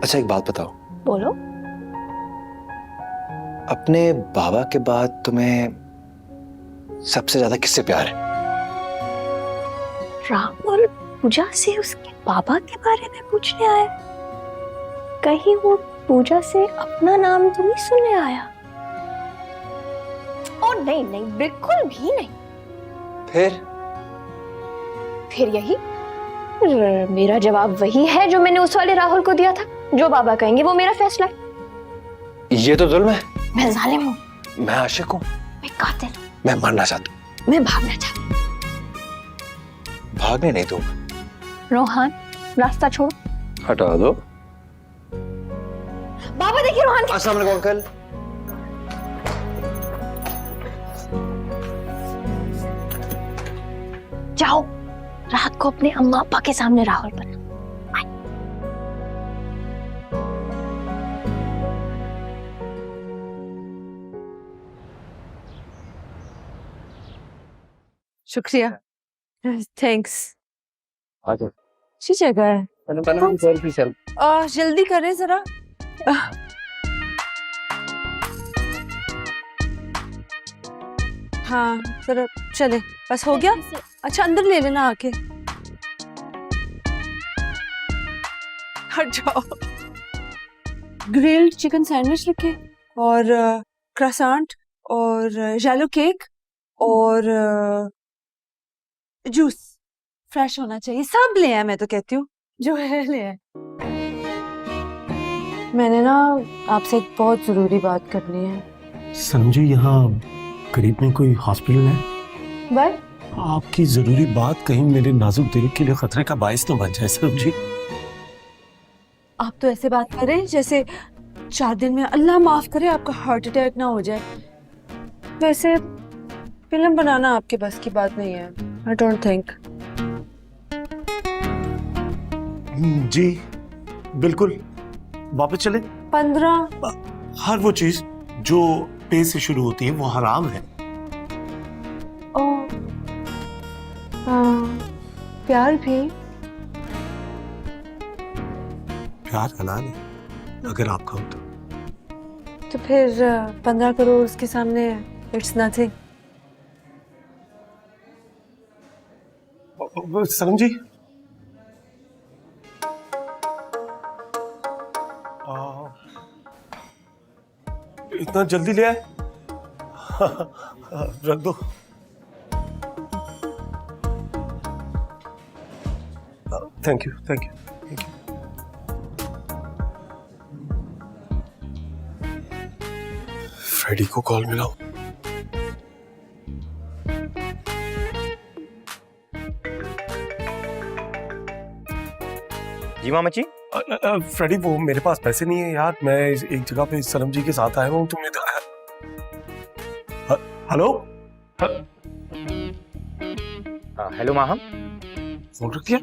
अच्छा एक बात बताओ, बोलो। अपने बाबा के बाद तुम्हें सबसे ज्यादा किससे प्यार है? राहुल पूजा से उसके बाबा के बारे में पूछने आया? कहीं वो पूजा से अपना नाम तो नहीं सुनने आया? ओ नहीं नहीं, बिल्कुल भी नहीं। फिर यही मेरा जवाब वही है जो मैंने उस वाले राहुल को दिया था। जो बाबा कहेंगे वो मेरा फैसला है। ये तो जुल्म है। मैं जालिम हूँ, मैं आशिक हूँ, मैं कातिल हूँ, मैं मरना चाहता हूँ। मैं भागना चाहती हूँ। भागने नहीं दूंगा। रोहान रास्ता छोड़ो। हटा दो। बाबा देखिए रोहान के... अस्सलाम वालेकुम अंकल। जाओ रात को अपने अम्मा पापा के सामने राहुल बना। शुक्रिया, थैंक्स। आजा। अच्छी जगह है। जल्दी करें जरा। हाँ जरा चले, बस हो गया। अच्छा अंदर ले लेना आके। हट जाओ। ग्रिल्ड चिकन सैंडविच लिखे और क्रासांट और येलो केक और जूस फ्रेश होना चाहिए। सब ले आए, मैं तो कहती हूँ जो है ले आए। मैंने ना आपसे एक बहुत जरूरी बात करनी है। सनम जी, यहाँ करीब में कोई हॉस्पिटल है? बाय। आपकी जरूरी बात कहीं मेरे नाजुक दिल के लिए खतरे का बायस न बन जाए सनम जी। आप तो ऐसे बात करें जैसे 4 दिन में अल्लाह माफ करे आपका हार्ट अटैक ना हो जाए। वैसे फिल्म बनाना आपके बस की बात नहीं है। I don't think. जी बिल्कुल, वापस चले। 15 हर वो चीज जो पे से शुरू होती है वो हराम है। प्यार भी? प्यार हलाल है अगर आप कहो तो फिर 15 करोड़ उसके सामने इट्स नथिंग। सनम जी, इतना जल्दी ले आए? रख दो। Thank you thank you thank you. Freddie को कॉल मिलाओ। जी मामा जी। फ्रेडी, वो मेरे पास पैसे नहीं है यार। मैं एक जगह पे सनम जी के साथ आया हूँ। तुमने हेलो हेलो माहम। फोन रख दिया?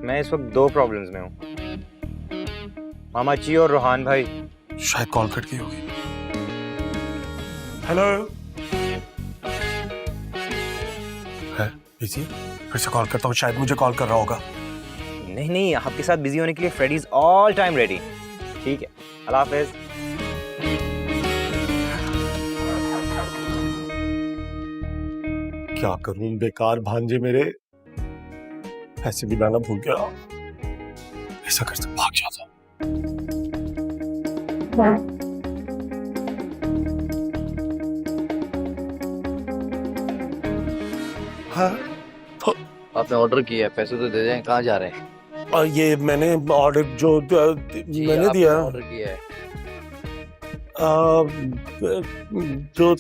मैं इस वक्त 2 प्रॉब्लम्स में हूँ, मामा जी और रोहान भाई। शायद कॉल कट गई होगी। हेलो है बिजी? फिर से कॉल करता हूँ, शायद मुझे कॉल कर रहा होगा। नहीं नहीं, आपके साथ बिजी होने के लिए Freddie is all time ready. ठीक है, अल्लाह हाफिज। क्या करूं बेकार भांजे मेरे, पैसे भी लाना भूल गया। ऐसा करते भाग जाता। हाँ आपने ऑर्डर किया है, पैसे तो दे दें। कहाँ जा रहे हैं? ये मैंने ऑर्डर जो मैंने दिया ऑर्डर किया है। जो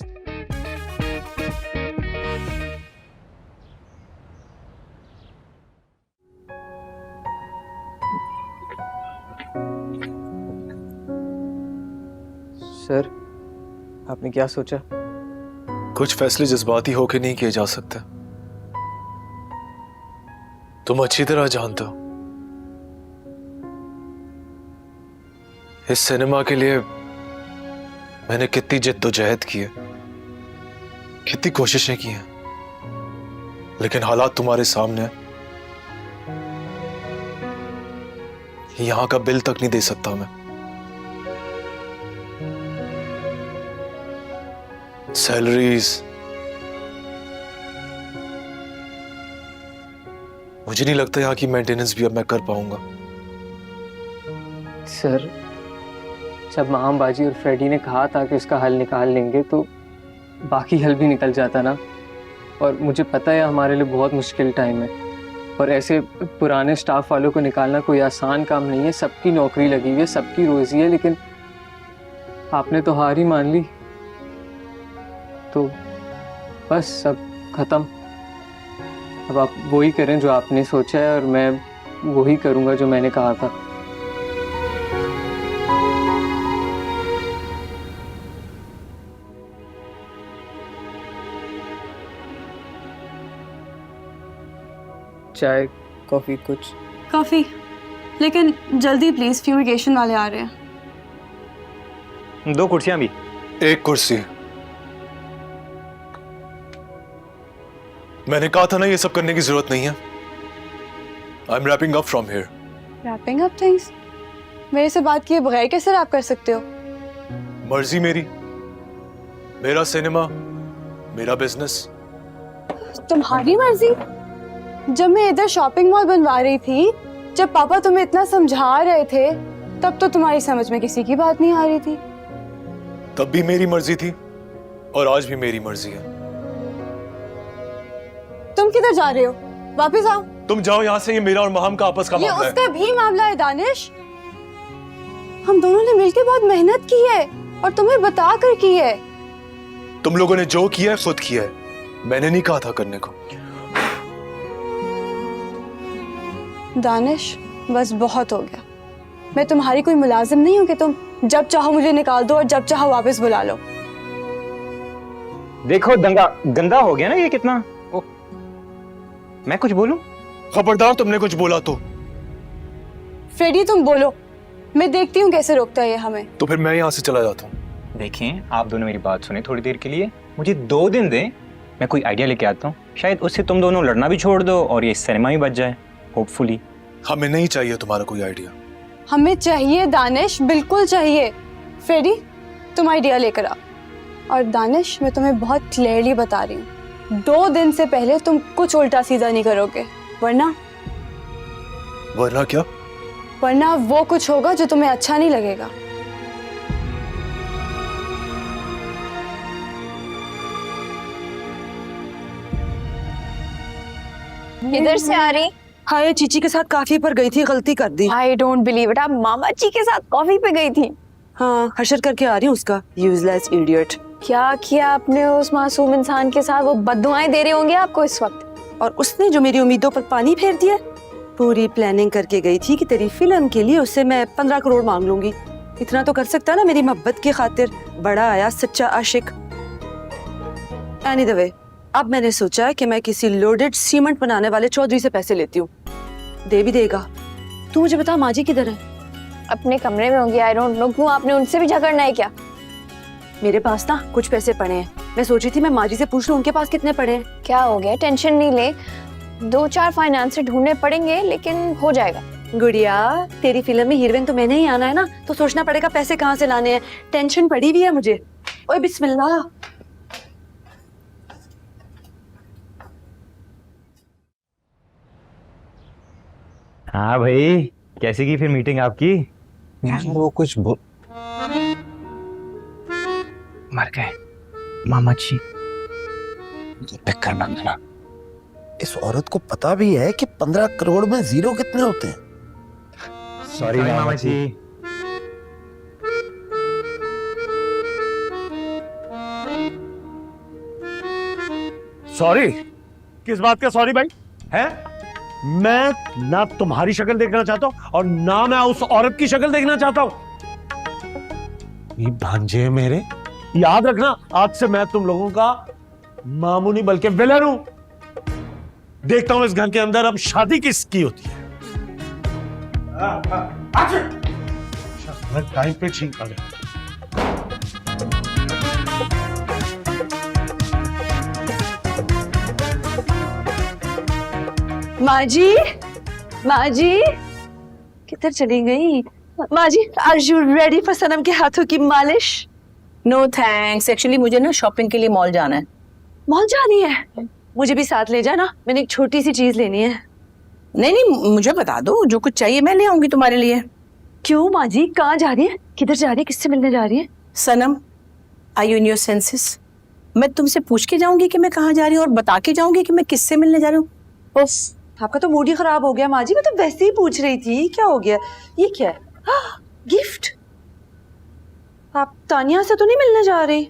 सर, आपने क्या सोचा? कुछ फैसले जज्बाती होके नहीं किए जा सकते। तुम अच्छी तरह जानते हो इस सिनेमा के लिए मैंने कितनी जिद्दोजहद की है, कितनी कोशिशें की हैं, लेकिन हालात तुम्हारे सामने हैं। यहां का बिल तक नहीं दे सकता मैं। सैलरीज, मुझे नहीं लगता यहाँ की मेंटेनेंस भी अब मैं कर पाऊंगा। सर, जब माम बाजी और फ्रेडी ने कहा था कि उसका हल निकाल लेंगे तो बाकी हल भी निकल जाता ना। और मुझे पता है हमारे लिए बहुत मुश्किल टाइम है और ऐसे पुराने स्टाफ वालों को निकालना कोई आसान काम नहीं है। सबकी नौकरी लगी हुई है, सबकी रोजी है, लेकिन आपने तो हार ही मान ली। तो बस सब खत्म। अब आप वही करें जो आपने सोचा है और मैं वही करूँगा जो मैंने कहा था। चाय, कॉफी, कुछ? कॉफी, लेकिन जल्दी प्लीज, फ्यूमिगेशन वाले आ रहे हैं। 2 कुर्सियां भी। एक कुर्सी। मैंने कहा था ना ये सब करने की जरूरत नहीं है। I am wrapping up from here. Wrapping up things? मेरे से बात किए बगैर कैसे रैप कर सकते हो? मर्जी मेरी, मेरा सिनेमा, मेरा बिजनेस। तुम्हारी मर्जी? जब मैं इधर शॉपिंग मॉल बनवा रही थी, जब पापा तुम्हें इतना समझा रहे थे, तब तो तुम्हारी समझ में किसी की बात नहीं आ रही थी। तब भी मेरी मर्जी थी और आज भी मेरी मर्जी है। तुम किधर जा रहे हो? वापस आओ। तुम जाओ यहाँ से, ये मेरा और महम का आपस का ये मामला है। उसका भी मामला है दानिश। हम दोनों ने मिलकर बहुत मेहनत की है और तुम्हें बता कर की है। तुम लोगों ने जो किया है खुद किया है, मैंने नहीं कहा था करने को। दानिश, बस बहुत हो गया। मैं तुम्हारी कोई मुलाजिम नहीं हूँ कि तुम जब चाहो मुझे निकाल दो और जब चाहो वापस बुला लो। देखो गंदा हो गया ना ये कितना। ओ, मैं कुछ बोलूं? खबरदार तुमने कुछ बोला तो। फ्रेडी तुम बोलो, मैं देखती हूँ कैसे रोकता है ये हमें। तो फिर मैं यहाँ से चला जाता हूँ। देखें, आप दोनों मेरी बात सुने थोड़ी देर के लिए, मुझे 2 दिन दें, मैं कोई आइडिया लेके आता हूँ। शायद उससे तुम दोनों लड़ना भी छोड़ दो और ये सिनेमा भी बच जाए, होपफुली। हमें नहीं चाहिए तुम्हारा कोई आइडिया। हमें चाहिए दानिश, बिल्कुल चाहिए। फ्रेडी, तुम आइडिया लेकर आओ। और दानिश, मैं तुम्हें बहुत क्लियरली बता रही हूँ, 2 दिन से पहले तुम कुछ उल्टा सीधा नहीं करोगे, वरना क्या? वरना वो कुछ होगा जो तुम्हें अच्छा नहीं लगेगा। इधर से आ रही? हाँ, ये चीची के साथ काफी पर गई थी, गलती कर दी। आई डोंट बिलीव इट, आप मामा जी के साथ कॉफी पे गई थी? हाँ, हशर करके आ रही हूँ उसका, यूजलेस इडियट। क्या किया आपने उस मासूम इंसान के साथ? वो बद्दुआएं दे रहे होंगे आपको इस वक्त। और उसने जो मेरी उम्मीदों पर पानी फेर दिया। पूरी प्लानिंग करके गई थी कि तेरी फिल्म के लिए उससे मैं 15 करोड़ मांग लूंगी। इतना तो कर सकता ना मेरी मोहब्बत की खातिर। बड़ा आया सच्चा आशिक। एनी द वे, अब मैंने सोचा कि मैं किसी लोडेड सीमेंट बनाने वाले चौधरी से पैसे लेती हूँ, दे भी देगा। तू मुझे बता, माँ जी किधर है? अपने कमरे में होंगी। आई डोंट नो, क्यों आपने उनसे भी झगड़ना है क्या? मेरे पास ना कुछ पैसे पड़े हैं, मैं सोची थी मैं माँ जी से पूछ लूँ उनके पास कितने पड़े हैं। क्या हो गया, टेंशन नहीं ले, 2-4 फाइनेंसर ढूंढने पड़ेंगे, लेकिन हो जाएगा। गुड़िया, तेरी फिल्म में हीरोइन तो मैंने ही आना है ना, तो सोचना पड़ेगा पैसे कहाँ से लाने हैं। टेंशन पड़ी हुई है मुझे। ओए बिस्मिल्लाह। हाँ भाई, कैसी की फिर मीटिंग आपकी? यार वो कुछ मर गए मामा जी। पिक करना देना। इस औरत को पता भी है कि 15 करोड़ में 0 कितने होते हैं। सॉरी मामा जी। सॉरी? किस बात का सॉरी भाई? है? मैं ना तुम्हारी शक्ल देखना चाहता हूं और ना मैं उस औरत की शक्ल देखना चाहता हूं। ये भांजे मेरे, याद रखना, आज से मैं तुम लोगों का मामू नहीं बल्कि विलन हूं। देखता हूं इस घर के अंदर अब शादी किसकी होती है। टाइम पे ठीक आ गया। माँ जी, किधर चली गई? माँ जी, आर यू रेडी फॉर सनम के हाथों की मालिश? नो थैंक्स, एक्चुअली मुझे ना शॉपिंग के लिए मॉल जाना है। मॉल जानी है? मुझे भी साथ ले जाना, मैंने एक छोटी सी चीज लेनी है। नहीं नहीं, मुझे बता दो, जो कुछ चाहिए मैं ले आऊंगी तुम्हारे लिए। क्यों माँ जी, कहाँ जा रही है? किधर जा रही है? किससे मिलने जा रही है? Sanam, are you in your senses? मैं तुमसे पूछ के जाऊंगी कि मैं कहाँ जा रही हूँ और बता के जाऊंगी कि मैं किससे मिलने जा रही हूँ। उफ, आपका तो मूड ही खराब हो गया माँ जी। मैं तो वैसे ही पूछ रही थी, क्या हो गया? ये क्या है? गिफ्ट? आप तानिया से तो नहीं मिलने जा रही?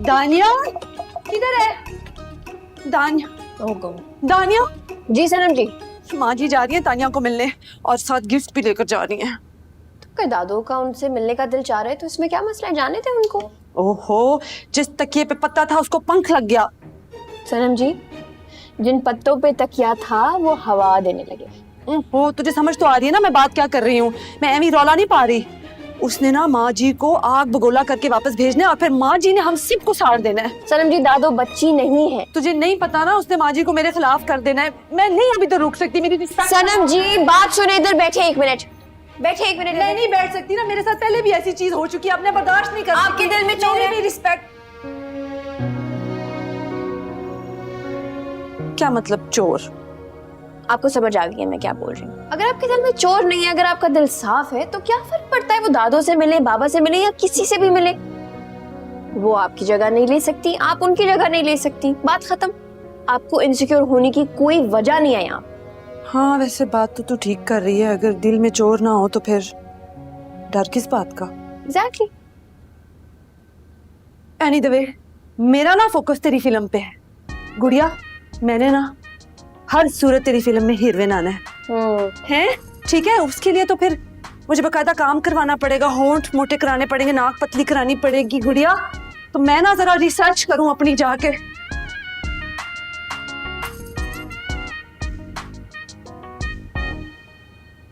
दानिया किधर है? दानिया, दानिया। जी सनम जी। माँ जी जा रही है तानिया को मिलने और साथ गिफ्ट भी लेकर जा रही है। तो क्या दादू का उनसे मिलने का दिल चाह रहा है, तो इसमें क्या मसला है? जाने थे उनको। ओहो, जिस तकिए पे पत्ता था उसको पंख लग गया। सनम जी, जिन पत्तों पे तकिया था वो हवा देने लगे। ओहो, तुझे समझ तो आ रही है ना मैं बात क्या कर रही हूँ? मैं एवी रौला नहीं पा रही। उसने ना माँ जी को आग बगोला करके वापस भेजना है और फिर माँ जी ने हम सबको साड़ देना है। सनम जी, दादू बच्ची नहीं है। तुझे नहीं पता ना, उसने माँ जी को मेरे खिलाफ कर देना है। मैं नहीं अभी तो रुक सकती, मेरी सनम जी बात सुने, इधर बैठे एक मिनट, बैठे एक मिनट। मैं नहीं बैठ सकती ना, मेरे साथ पहले भी ऐसी चीज हो चुकी है, आपने बर्दाश्त नहीं कर सकती। आपके दिल में चोर है। रिस्पेक्ट क्या मतलब चोर? आपको समझ आ गई है मैं क्या बोल रही हूँ? अगर आपके दिल में चोर नहीं है, अगर आपका दिल साफ है, तो क्या फर्क पड़ता है वो दादो से मिले, बाबा से मिले या किसी से भी मिले? वो आपकी जगह नहीं ले सकती, आप उनकी जगह नहीं ले सकती, बात खत्म। आपको इनसिक्योर होने की कोई वजह नहीं है यहाँ। हाँ वैसे बात तो तू ठीक कर रही है, अगर दिल में चोर ना हो तो फिर डर किस बात का? एग्जैक्टली। एनी द वे, मेरा ना फोकस तेरी फिल्म पे है गुड़िया। मैंने ना हर सूरत तेरी फिल्म में हीरोइन आना है? ठीक है, उसके लिए तो फिर मुझे बकायदा काम करवाना पड़ेगा, होंठ मोटे कराने पड़ेंगे, नाक पतली करानी पड़ेगी गुड़िया। तो मैं ना जरा रिसर्च करूं अपनी जाके।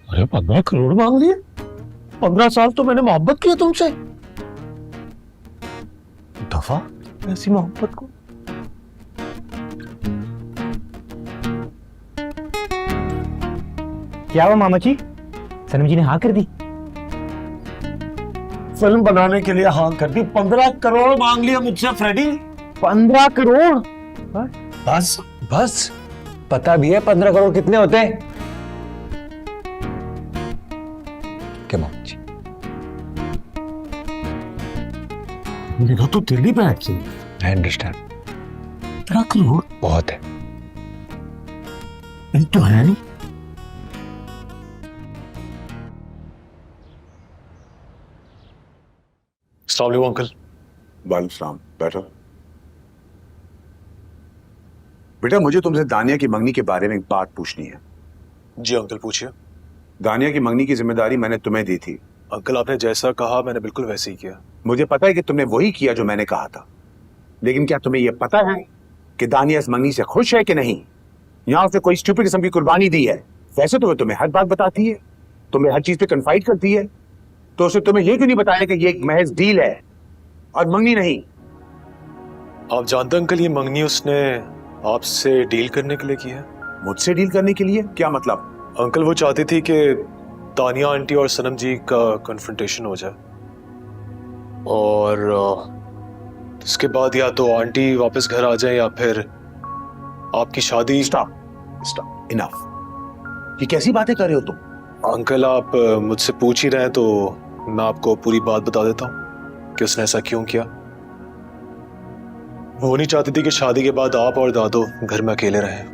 अरे 15 करोड़ मांग लिए? 15 साल तो मैंने मोहब्बत की है तुमसे। दफा ऐसी मोहब्बत को। क्या हुआ मामा जी? सनम जी ने हाँ कर दी? फिल्म बनाने के लिए हाँ कर दी। 15 करोड़ मांग लिया मुझसे फ्रेडी। 15 करोड़? बस बस पता भी है 15 करोड़ कितने होते हैं? क्या मामा जी? मेरा तो दिल्ली बैठ गई। I understand. 15 करोड़ बहुत है। ये तो है नहीं। अस्सलाम वालेकुम अंकल। वालेकुम सलाम, बैठो। बेटा मुझे तुमसे दानिया की मंगनी के बारे में एक बात पूछनी है। जी अंकल पूछिए। दानिया की मंगनी की जिम्मेदारी मैंने तुम्हें दी थी। अंकल आपने जैसा कहा मैंने बिल्कुल वैसे ही किया। मुझे पता है कि तुमने वही किया जो मैंने कहा था, लेकिन क्या तुम्हें यह पता है कि दानिया इस मंगनी से खुश है कि नहीं? यहाँ उसने कोई स्टूपिड किस्म की कुर्बानी दी है। वैसे तो वो तुम्हें हर बात बताती है, तुम्हें हर चीज पे कन्फाइड करती है, तो उसने तुम्हें ये क्यों नहीं बताया कि ये एक महज डील है और मंगनी नहीं? आप जानते हैं अंकल, ये मंगनी उसने आपसे डील करने के लिए की है। मुझसे डील करने के लिए? क्या मतलब? अंकल वो चाहती थी कि तानिया आंटी और सनम जी का कन्फ्रंटेशन हो जाए, और उसके बाद या तो आंटी वापस घर आ जाए या फिर आपकी शादी। Stop, enough. ये कैसी बातें कर रहे हो तुम? अंकल आप मुझसे पूछ ही रहे हैं तो मैं आपको पूरी बात बता देता हूँ कि उसने ऐसा क्यों किया। वो नहीं चाहती थी कि शादी के बाद आप और दादो घर में अकेले रहें।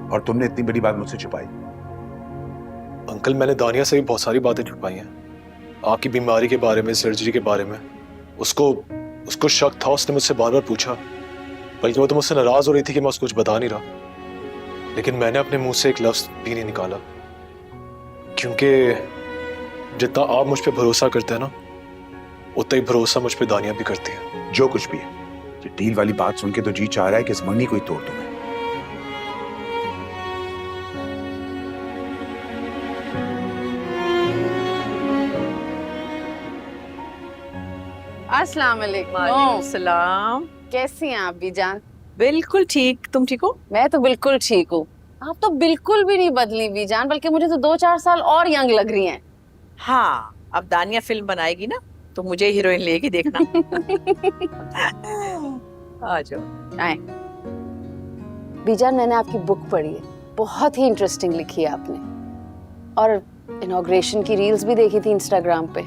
और तुमने इतनी बड़ी बात मुझसे छुपाई? अंकल मैंने दानिया से भी बहुत सारी बातें छुपाई हैं, आपकी बीमारी के बारे में, सर्जरी के बारे में। उसको शक था, उसने मुझसे बार बार पूछा, बल्कि वो तो मुझसे नाराज हो रही थी कि मैं उसको कुछ बता नहीं रहा। लेकिन मैंने अपने मुंह से एक लफ्ज भी नहीं निकाला, क्योंकि जितना आप मुझ पे भरोसा करते हैं ना, उतना ही भरोसा मुझ पे दानिया भी करती है। जो कुछ भी है, ये डील वाली बात सुन के तो जी चाह रहा है कि इस मंगनी को ही तोड़ दूं मैं। अस्सलाम वालेकुम। सलाम। कैसी हैं आप भी जान? बिल्कुल ठीक, तुम ठीक हो? मैं तो बिल्कुल ठीक हूँ। आप तो बिल्कुल भी नहीं बदली भी जान, बल्कि मुझे तो 2-4 साल और यंग लग रही हैं। हाँ, अब दानिया फिल्म बनाएगी ना तो मुझे हीरोइन लेगी, देखना। आ जाओ। आए बीजान, मैंने आपकी बुक पढ़ी है, बहुत ही इंटरेस्टिंग लिखी है आपने, और इनॉग्रेशन की रील्स भी देखी थी इंस्टाग्राम पे,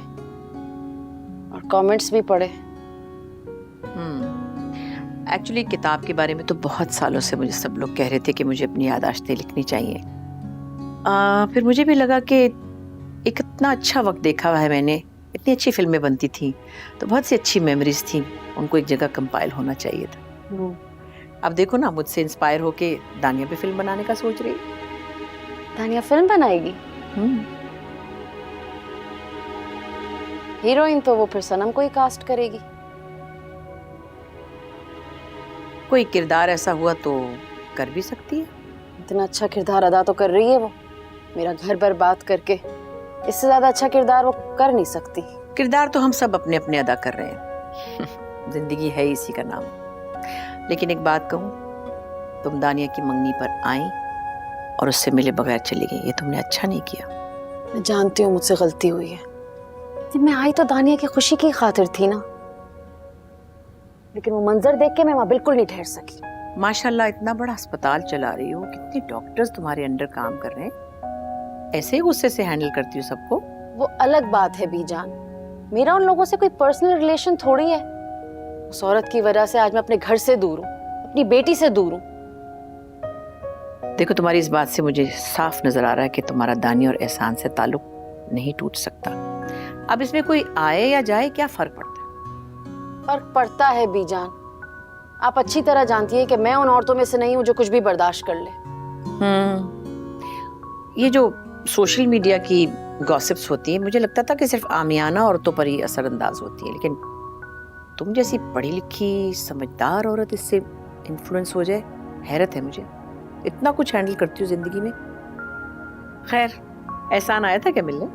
और कमेंट्स भी पढ़े। एक्चुअली किताब के बारे में तो बहुत सालों से मुझे सब लोग कह रहे थे कि मुझे अपनी याददाश्तें लिखनी चाहिए। फिर मुझे भी लगा कि एक इतना अच्छा वक्त देखा हुआ है मैंने, इतनी अच्छी फिल्में बनती थी, तो बहुत सी अच्छी मेमोरीज थी, उनको एक जगह कंपाइल होना चाहिए था। अब देखो ना, मुझसे इंस्पायर होके दानिया पे फिल्म बनाने का सोच रही। दानिया फिल्म बनाएगी? हीरोइन तो वो फिर सनम को ही कास्ट करेगी। कोई किरदार ऐसा हुआ तो कर भी सकती है। इतना अच्छा किरदार अदा तो कर रही है वो, मेरा घर बर्बाद करके। इससे ज्यादा अच्छा किरदार वो कर नहीं सकती। किरदार तो हम सब अपने अपने अदा कर रहे हैं। जिंदगी है इसी का नाम। लेकिन एक बात कहूँ, तुम दानिया की मंगनी पर आई और उससे मिले बगैर चली गई, ये तुमने अच्छा नहीं किया। मैं जानती हूँ मुझसे गलती हुई है। जब मैं आई तो दानिया की खुशी की खातिर थी ना, लेकिन वो मंजर देख के मैं वहां बिल्कुल नहीं ठहर सकी। माशाल्लाह, इतना बड़ा अस्पताल चला रही हो, कितने डॉक्टर्स तुम्हारे अंडर काम कर रहे हैं, ऐसे ही गुस्से से हैंडल करती हो सबको? वो अलग बात है बीजान, मेरा उन लोगों से कोई पर्सनल रिलेशन थोड़ी है। उस औरत की वजह से आज मैं अपने घर से दूर हूँ, अपनी बेटी से दूर हूँ। देखो, तुम्हारी इस बात से मुझे साफ नजर आ रहा है कि तुम्हारा दानिया और एहसान से ताल्लुक नहीं टूट सकता। अब इसमें कोई आए या जाए, क्या फर्क पड़ता है? फर्क पड़ता है बीजान। आप अच्छी तरह जानती है कि मैं उन औरतों में से नहीं हूँ जो कुछ भी बर्दाश्त कर ले। ये जो सोशल मीडिया की गॉसिप्स होती है, मुझे लगता था कि सिर्फ आमियाना औरतों पर ही असरअंदाज होती है, लेकिन तुम जैसी पढ़ी लिखी समझदार औरत इससे इन्फ्लुएंस हो जाए, हैरत है मुझे। इतना कुछ हैंडल करती हूँ जिंदगी में। खैर, एहसान आया था क्या मिलने?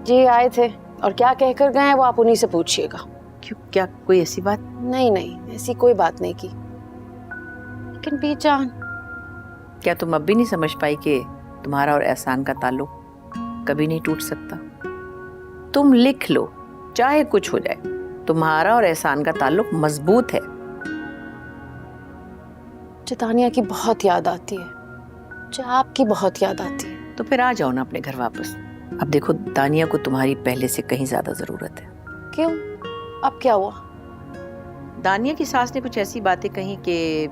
जी आए थे, और क्या कहकर गए हैं वो आप उन्हीं से पूछिएगा। क्यों, क्या कोई ऐसी बात? नहीं नहीं, ऐसी कोई बात नहीं की। लेकिन बीजान, क्या तुम अब भी नहीं समझ पाई कि तुम्हारा और एहसान का ताल्लुक कभी नहीं टूट सकता? तुम लिख लो, चाहे कुछ हो जाए, तुम्हारा और एहसान का ताल्लुक मजबूत है। मुझे दानिया की बहुत याद आती है, मुझे आपकी बहुत याद आती है। तो फिर आ जाओ ना अपने घर वापस। अब देखो, दानिया को तुम्हारी पहले से कहीं ज्यादा जरूरत है। क्यों, अब क्या हुआ? दानिया की सास ने कुछ ऐसी बातें कही कि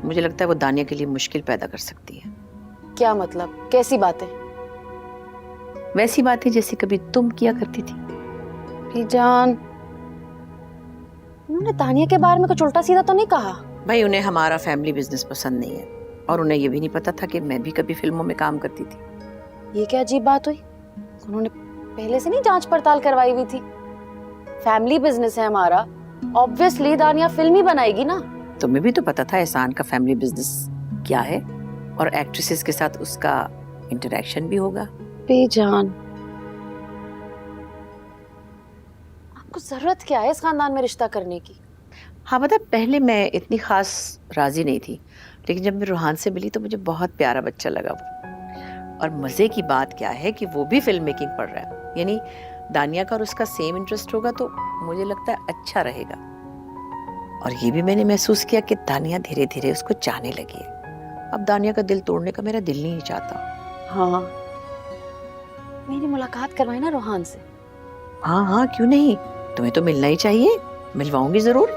मुझे लगता है वो दानिया के लिए मुश्किल पैदा कर सकती है। क्या मतलब, कैसी बातें? वैसी बातें जैसे कभी तुम किया करती थी। बीजान, उन्होंने दानिया के बारे में कुछ उल्टा सीधा तो नहीं कहा? भाई, उन्हें हमारा फैमिली बिजनेस पसंद नहीं है, और उन्हें ये भी नहीं पता था कि मैं भी कभी फिल्मों में काम करती थी। ये क्या अजीब बात हुई? उन्होंने पहले से नहीं जांच पड़ताल करवाई हुई थी? फैमिली बिजनेस है हमारा, ऑब्वियसली दानिया फिल्म ही बनाएगी ना। तुम्हें भी तो पता था एहसान का फैमिली बिजनेस क्या है, और एक्ट्रेसेस के साथ उसका इंटरेक्शन भी होगा। बेजान, आपको जरूरत क्या है इस खानदान में रिश्ता करने की? हाँ, पता है, पहले मैं इतनी खास राजी नहीं थी, लेकिन जब मैं रूहान से मिली तो मुझे बहुत प्यारा बच्चा लगा वो। और मजे की बात क्या है कि वो भी फिल्म मेकिंग पढ़ रहा है, यानी दानिया का और उसका सेम इंटरेस्ट होगा, तो मुझे लगता है अच्छा रहेगा। और ये भी मैंने महसूस किया कि दानिया धीरे धीरे उसको चाहने लगी है। अब दानिया का दिल तोड़ने का मेरा दिल नहीं चाहता। हाँ, मेरी मुलाकात करवाई ना रूहान से। हाँ हाँ, क्यों नहीं, तुम्हें तो मिलना ही चाहिए, मिलवाऊंगी जरूर।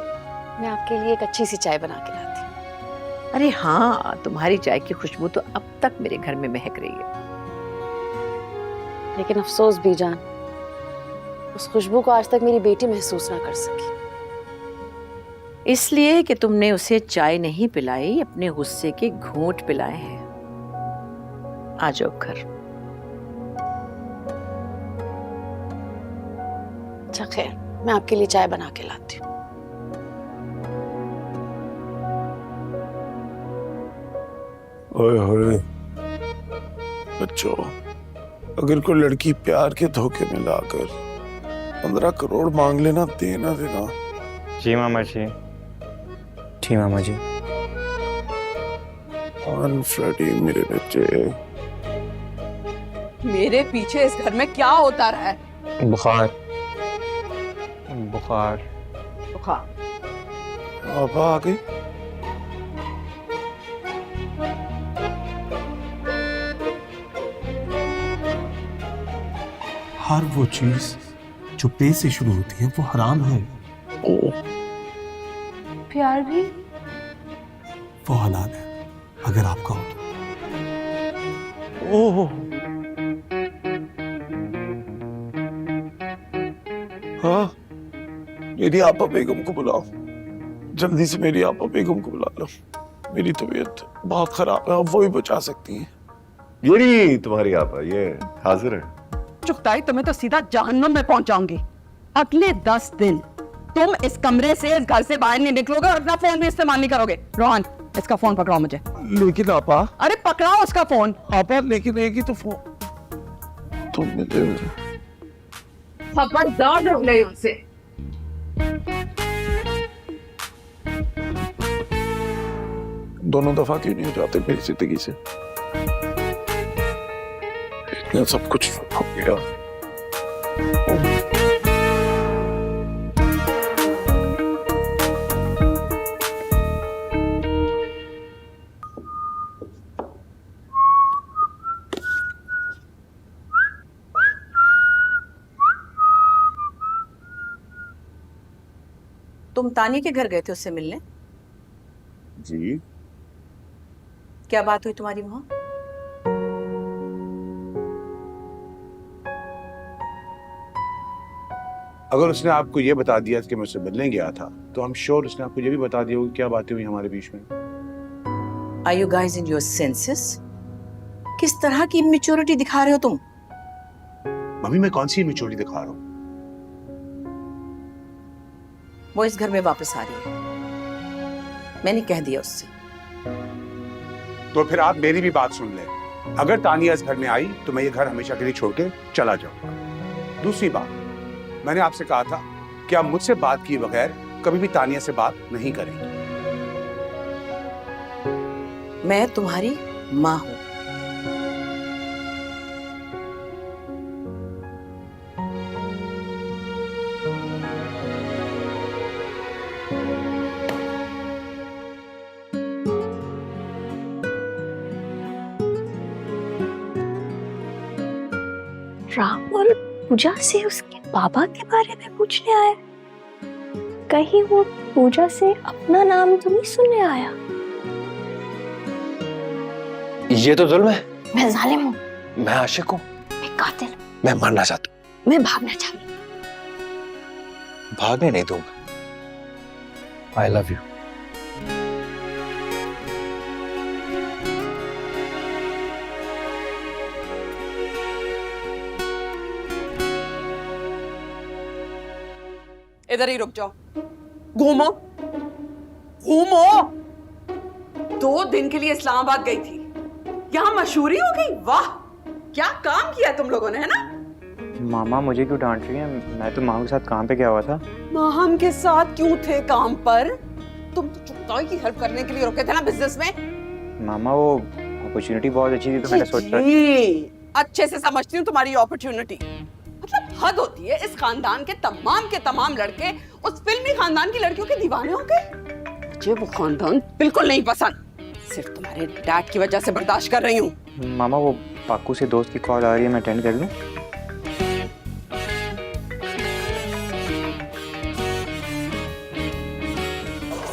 मैं आपके लिए एक अच्छी सी चाय बना के लाती हूँ। अरे हाँ, तुम्हारी चाय की खुशबू तो अब तक मेरे घर में महक रही है। लेकिन अफसोस बीजान, उस खुशबू को आज तक मेरी बेटी महसूस ना कर सकी। इसलिए कि तुमने उसे चाय नहीं पिलाई, अपने गुस्से के घूंट पिलाए हैं। आ जाओ घर। अच्छा खैर, मैं आपके लिए चाय बना के लाती हूँ। ओए होए बच्चों, अगर कोई लड़की प्यार के धोखे में लाकर 15 करोड़ मांग लेना, देना देना। जी मामा जी, जी मामा जी। फ्रेडी मेरे बच्चे, मेरे पीछे इस घर में क्या होता रहा है? बुखार बुखार। आप आ गई। हर वो चीज जो पे से शुरू होती है वो हराम है। प्यार भी? वो हलाल है अगर आपका हो तो। ओह हाँ, मेरी आपा बेगम को बुलाओ, जल्दी से मेरी आपा बेगम को बुला लो। मेरी तबीयत बहुत खराब है, अब वो ही बचा सकती हैं। ये नहीं तुम्हारी आपा, ये हाजिर है। चुगताई तुम्हें तो सीधा जहन्नुम में पहुंचाऊंगी। अगले 10 दिन तुम इस कमरे से, इस घर से बाहर नहीं निकलोगे और अपना फोन भी इस्तेमाल नहीं करोगे। रोहन, इसका फोन पकड़ाओ मुझे। लेकिन आपा। अरे पकड़ाओ उसका फोन। आपा लेकिन एक ही तो फोन तुम मिले। खबरदार रहो उनसे। दोनों दफा क्यों नहीं हो जाते मेरी जिंदगी से? इतना सब कुछ हो गया। तुम तानिया के घर गए थे उससे मिलने? जी। क्या बात हुई तुम्हारी वहां? अगर उसने आपको ये बता दिया कि मैं उससे मिलने गया था, तो हम श्योर उसने आपको ये भी बता दिया होगा क्या बातें हुई हमारे बीच में। Are you guys in your senses? किस तरह की इमेच्योरिटी दिखा रहे हो तुम? मम्मी मैं कौन सी इमेच्योरिटी दिखा रहा हूँ? वो इस घर में वापस आ रही है, मैंने कह दिया उससे। तो फिर आप मेरी भी बात सुन लें। अगर तानिया इस घर में आई तो मैं ये घर हमेशा के लिए छोड़ के चला जाऊंगा। दूसरी बात, मैंने आपसे कहा था कि आप मुझसे बात किए बगैर कभी भी तानिया से बात नहीं करेंगे। मैं तुम्हारी माँ हूं। राम और पूजा से उसके बाबा के बारे में पूछने आया। कहीं वो पूजा से अपना नाम तो नहीं सुनने आया? ये तो जुल्म है। मैं जालिम हूँ, मैं आशिक हूँ, मैं कातिल हूँ, मैं मरना चाहता हूँ, मैं भागना चाहती हूँ। भागने नहीं दूंगा। I love you. इधर ही रुक जाओ। घूमो घूमो। 2 दिन के लिए इस्लामाबाद गई थी, यहाँ मशहूरी हो गई। वाह, क्या काम किया तुम लोगों ने, है ना? मामा मुझे क्यों डांट रही है? मैं तो मामा के साथ काम पे गया हुआ था। माहम के साथ क्यों थे काम पर? तुम तो चुगताई की हेल्प करने के लिए रुके थे ना बिजनेस में। मामा वो अपॉर्चुनिटी बहुत अच्छी थी तो मैंने सोचा। अच्छे से समझती हूँ तुम्हारी अपॉर्चुनिटी। मतलब हद होती है। इस खानदान के तमाम लड़के उस फिल्मी खानदान की लड़कियों के दीवाने हो गए। मुझे वो खानदान बिल्कुल नहीं पसंद। सिर्फ तुम्हारे डैड की वजह से बर्दाश्त कर रही हूँ। मामा वो पाकू से दोस्त की कॉल आ रही है, मैं अटेंड कर लूं?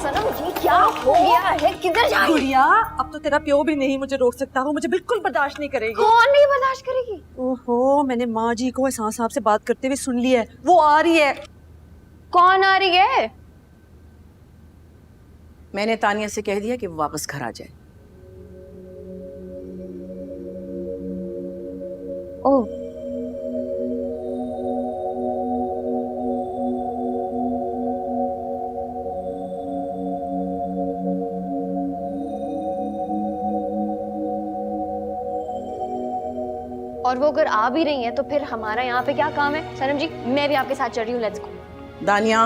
सनम ये क्या हो गया है? किधर जा रही है? गुड़िया, अब तो तेरा प्यो भी नहीं मुझे रोक सकता। वो मुझे बिल्कुल बर्दाश्त नहीं करेगी। कौन नहीं बर्दाश्त करेगी? ओहो, मैंने माँ जी को एहसान साहब से बात करते हुए सुन लिया है। वो आ रही है। कौन आ रही है? मैंने तानिया से कह दिया कि वो वापस घर आ जाए। ओह, और वो अगर आ भी रही हैं तो फिर हमारा यहाँ पे क्या काम है? सनम जी, मैं भी आपके साथ चल रही हूँ, लेट्स गो। दानिया,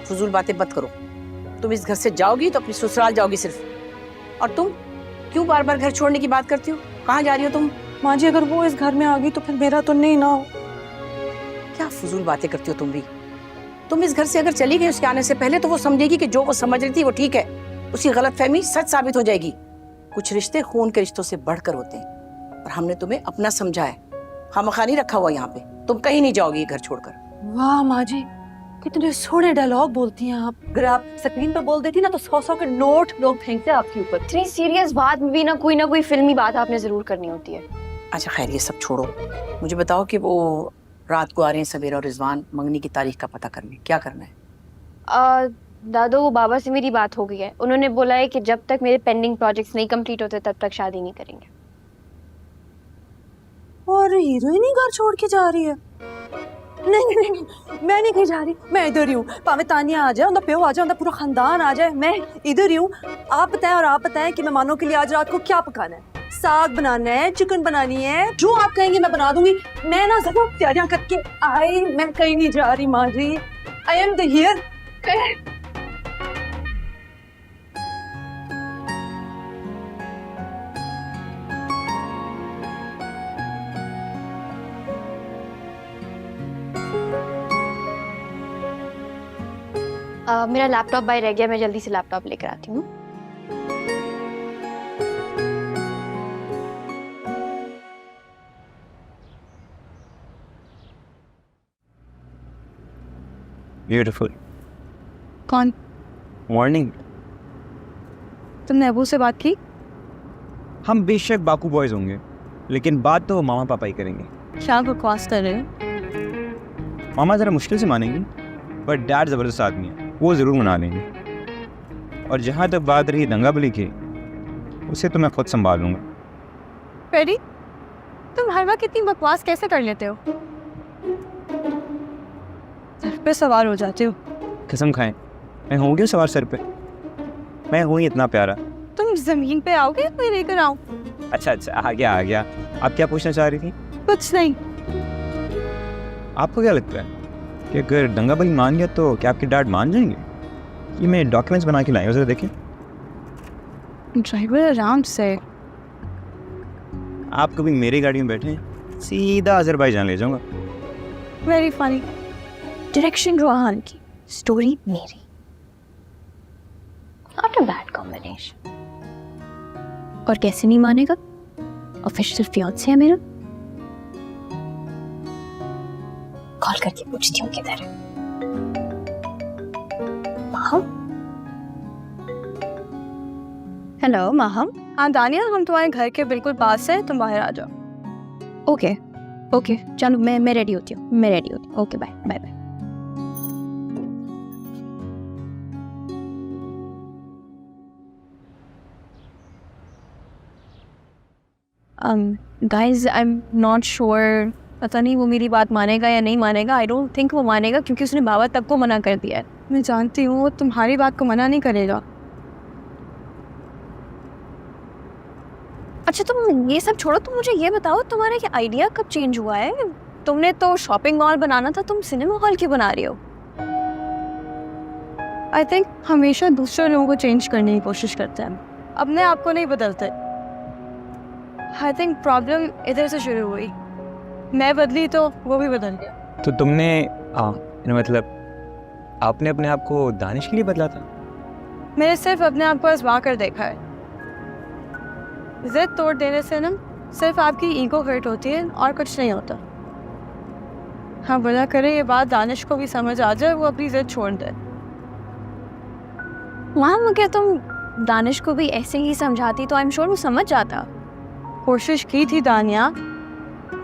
फजूल बातें मत करो। तुम इस घर से जाओगी तो अपनी ससुराल जाओगी सिर्फ। और तुम क्यों बार बार घर छोड़ने की बात करती हो? कहाँ जा रही हो तुम? माँ जी, अगर वो इस घर में आ गई तो फिर मेरा तो नहीं ना। क्या फजूल बातें करती हो तुम भी? तुम इस घर से अगर चली गई उसके आने से पहले तो वो समझेगी कि जो वो समझ रही थी वो ठीक है। उसकी गलतफहमी सच साबित हो जाएगी। कुछ रिश्ते खून के रिश्तों से बढ़कर होते हैं और हमने तुम्हें अपना समझा है, खामखा नहीं रखा हुआ यहाँ पे। तुम कहीं नहीं जाओगी घर छोड़कर। वाह माँ जी, कितने सोने डायलॉग बोलती हैं आप। अगर आप स्क्रीन पर बोल देती ना तो 100-100 के नोट लोग फेंकते आपके ऊपर। इतनी सीरियस बात में भी ना कोई फिल्मी बात आपने जरूर करनी होती है। अच्छा खैर, ये सब छोड़ो। मुझे बताओ कि वो रात को आ रहे हैं सवेरा और रिजवान मंगनी की तारीख का पता करने। क्या करना है? दादो, वो बाबा से मेरी बात हो गई है। उन्होंने बोला है कि जब तक मेरे पेंडिंग प्रोजेक्ट्स नहीं कंप्लीट होते तब तक शादी नहीं करेंगे। और हीरोइन ही घर छोड़ के जा रही है? नहीं, मैं नहीं कहीं जा रही। मैं इधर ही हूँ। भावे तानिया आ जाए, उनका प्यो आ जाए, उनका पूरा खानदान आ जाए, मैं इधर ही हूँ। आप बताएं कि मेहमानों के लिए आज रात को क्या पकाना है। साग बनाना है, चिकन बनानी है, जो आप कहेंगे मैं बना दूंगी। मैं ना जरूर तैयारियां करके आई। मैं कहीं नहीं जा रही माँ जी। I am the here. मेरा लैपटॉप बाहर रह गया, मैं जल्दी से लैपटॉप लेकर आती हूँ। ब्यूटीफुल। कौन? मॉर्निंग। तुमने अबू से बात की? हम बेशक बाकू बॉयज होंगे लेकिन बात तो मामा पापा ही करेंगे। क्या बकवास कर रहे हो? मामा ज़रा मुश्किल से मानेंगी पर डैड ज़बरदस्त आदमी है, वो ज़रूर मना लेंगे। और जहाँ तक बात रही दंगा बली की, उसे तो मैं खुद संभाल लूँगा। फ्रेडी, तुम हर वक्त इतनी बकवास कैसे कर लेते हो? सर पे सवार हो जाते हो। कसम खाएं, मैं हूँ क्यों सवार सर पे? मैं हूँ ही इतना प्यारा। तुम जमीन पे आओगे तो मैं लेकर आऊं? अच्छा आ गया। आप क्या पूछना चाह रही थी? कुछ नहीं। आपको क्या लगता है कि अगर दंगा बली मान गया तो क्या आपके डैड मान जाएंगे? ये मैं डॉक्यूमेंट्स बना के लाया, ज़रा देखिए। ड्राइवर आराम से। आप कभी मेरी गाड़ी में बैठे सीधा अजरबैजान ले जाऊंगा। Very funny. डायरेक्शन रोहान की, स्टोरी मेरी। Not a bad combination. और कैसे नहीं मानेगा? ऑफिशियल फियांसे है मेरा। कॉल करके पूछती हूँ किधर है। माहम? हेलो माहम। हाँ दानिया, हम तुम्हारे घर के बिल्कुल पास है, तुम बाहर आ जाओ। ओके चलो, मैं रेडी होती हूँ। Okay bye bye. Guys, I am not sure. पता नहीं वो मेरी बात मानेगा या नहीं मानेगा। आई डोंट थिंक वो मानेगा क्योंकि उसने बाबा तक को मना कर दिया है। मैं जानती हूँ वो तुम्हारी बात को मना नहीं करेगा। अच्छा तुम ये सब छोड़ो, तुम मुझे ये बताओ तुम्हारा ये आइडिया कब चेंज हुआ है? तुमने तो शॉपिंग मॉल बनाना था, तुम सिनेमा हॉल क्यों बना रही हो? आई थिंक हमेशा दूसरे लोगों को चेंज करने की कोशिश करते हैं, अपने आप को नहीं बदलते। आई थिंक प्रॉब्लम इधर से शुरू हुई। मैं बदली तो वो भी बदल गया। तो तुमने मतलब आपने अपने आप को दानिश के लिए बदला था? मैंने सिर्फ अपने आप को आजमा कर देखा है। जिद तोड़ देने से ना सिर्फ आपकी ईगो हर्ट होती है और कुछ नहीं होता। हाँ, बुरा करे ये बात दानिश को भी समझ आ जाए, वो अपनी जिद छोड़ दे। वहाँ अगर तुम दानिश को भी ऐसे ही समझाती तो आई एम श्योर वो समझ जाता। कोशिश की थी दानिया,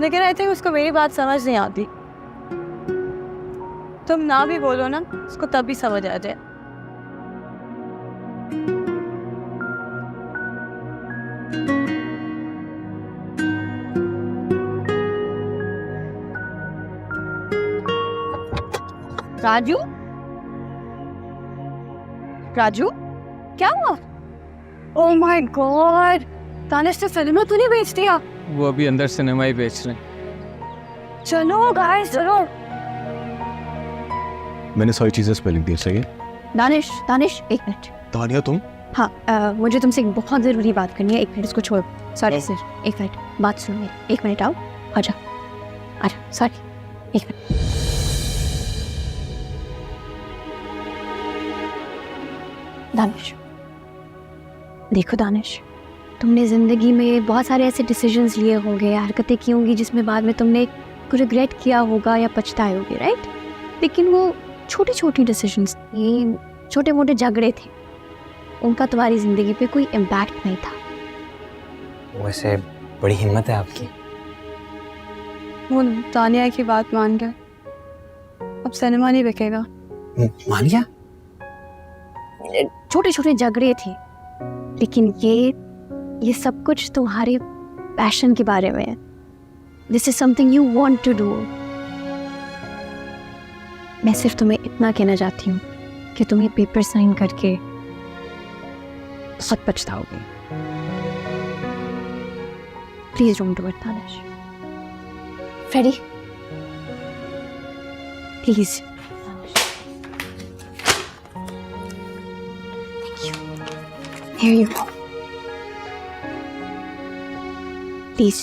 लेकिन आई थिंक उसको मेरी बात समझ नहीं आती। तुम ना भी बोलो ना, उसको तब भी समझ आ जाए। राजू, क्या हुआ? ओह माय गॉड, दानिश से फिल्म तो नहीं बेच दिया? वो अभी अंदर सिनेमा ही बेच रहे हैं। चलो गाइस चलो। मैंने सारी चीजें स्पेलिंग दी, सही है? दानिश दानिश एक मिनट। दानिया तुम? हाँ मुझे तुमसे एक बहुत ज़रूरी बात करनी है। एक मिनट इसको छोड़। सॉरी सर, एक मिनट बात सुनो मेरी। एक मिनट आओ, आजा आजा। सॉरी एक मिनट। दानिश देखो दानिश, तुमने ज़िंदगी में बहुत सारे ऐसे डिसीजंस लिए होंगे, हरकतें की होंगी जिसमें बाद में तुमने को रिग्रेट किया होगा या पछताए होगे, राइट? लेकिन वो छोटी छोटी डिसीजंस, ये छोटे मोटे झगड़े थे, उनका तुम्हारी ज़िंदगी पे कोई इम्पैक्ट नहीं था। वैसे बड़ी हिम्मत है आपकी। वो तानिया की बात मान गए, अब सिनेमा नहीं बिकेगा। मान गया? छोटे छोटे झगड़े थे, लेकिन ये सब कुछ तुम्हारे पैशन के बारे में है। This is something you want to do. मैं सिर्फ तुम्हें इतना कहना चाहती हूँ कि तुम्हें पेपर साइन करके बहुत पछताओगे। Please don't do it Danish. Freddie please. Here you go. Please.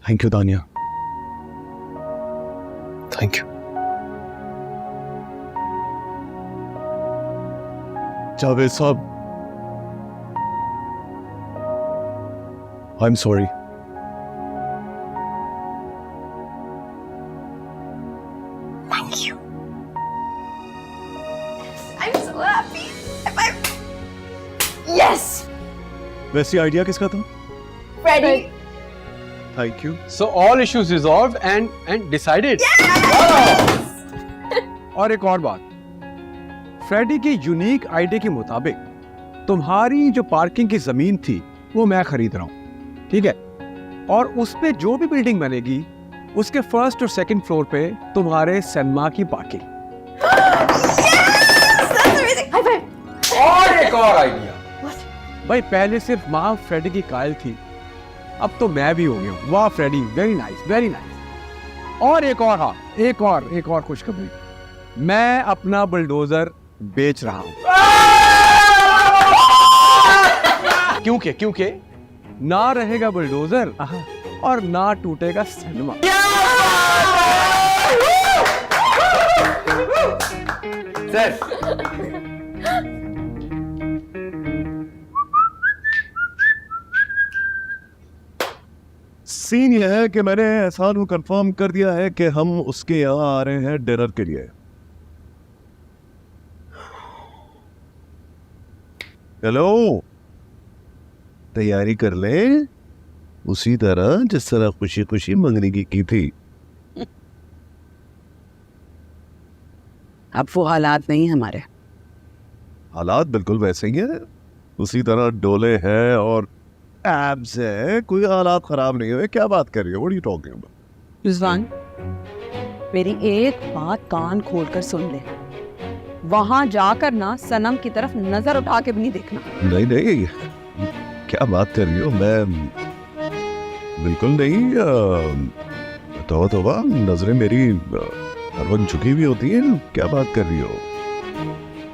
Thank you Dania, thank you. Javed sahab, I am sorry. Thank you. I'm so happy. Yes. वैसे आइडिया किसका था? Freddie. Thank you. So all issues resolved and decided. और एक और बात, Freddy की unique idea के मुताबिक तुम्हारी जो पार्किंग की जमीन थी वो मैं खरीद रहा हूँ, ठीक है? और उस पे जो भी बिल्डिंग बनेगी उसके फर्स्ट और सेकंड फ्लोर पे तुम्हारे सिनेमा की पार्किंग। और एक और आइडिया। भाई पहले सिर्फ माँ फ्रेडी की कायल थी, अब तो मैं भी हो गया हूँ। वाह Freddie, very nice very nice. और एक और, हाँ एक और खुशखबरी, मैं अपना बुलडोजर बेच रहा हूँ। क्योंकि ना रहेगा बुलडोजर और ना टूटेगा सिनेमा। सर सीन यह है कि मैंने एहसान को कंफर्म कर दिया है कि हम उसके यहाँ आ रहे हैं डिनर के लिए। हेलो, तैयारी कर ले उसी तरह जिस तरह खुशी खुशी मंगनी की थी। अब वो हालात नहीं हमारे। हालात बिल्कुल वैसे ही है, उसी तरह डोले हैं और एब्स है, कोई हालात खराब नहीं हुए। क्या बात कर रही हो? What are you talking about? Rizwan, मेरी एक बात कान खोलकर सुन ले, वहां जाकर ना सनम की तरफ नजर उठा के भी नहीं देखना। नहीं, क्या बात कर रही हो? मैं बिल्कुल नहीं। तो नजरें मेरी हर वक्त झुकी हुई होती हैं। क्या बात कर रही हो?